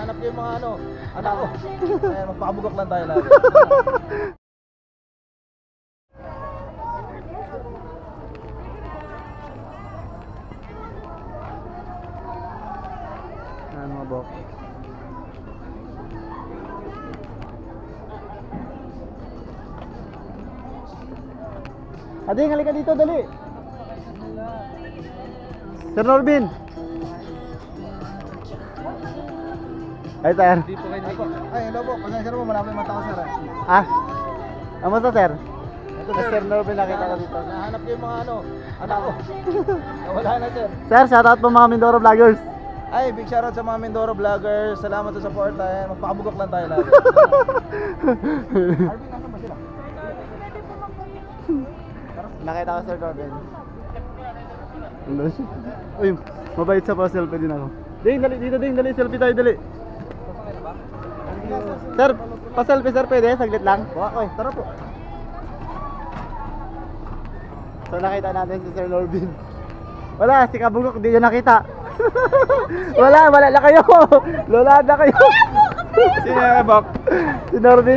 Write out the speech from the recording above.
Hanap ko yung mga ano, anak ko. Kaya magpakabugak lang tayo lahat. Ano mga bok? Ading, halika dito, dali. Sir Norbin. Ay, sir. Hindi po kayo nakikita. Ay, hello po. Pasensya na po, malapit yung mata ko, sir. Ah, kamusta, sir? Ito, Sir Norbin, nakita ko dito. Nahanap ko yung mga ano, anak ko. Nawala na, sir. Sir, shoutout po mga Mindoro Vloggers. Ay, big shoutout sa mga Mindoro vloggers. Salamat sa support. Magpakabugak lang tayo lahat. Arvin, nasa ba sila? Nakita ko, Sir Norbin. Uy, mabait sa pa-selfie din ako. Ding, dali, dito ding, dali, selfie tayo, dali. Sir, pa-selfie, sir, pwede? Saglit lang. Okay, tara po. So nakita natin si Sir Norbin. Wala, si Kabugok, di nyo nakita. Wala na kayo. Lola na kayo. Sino yung Kabok? Si Norbin.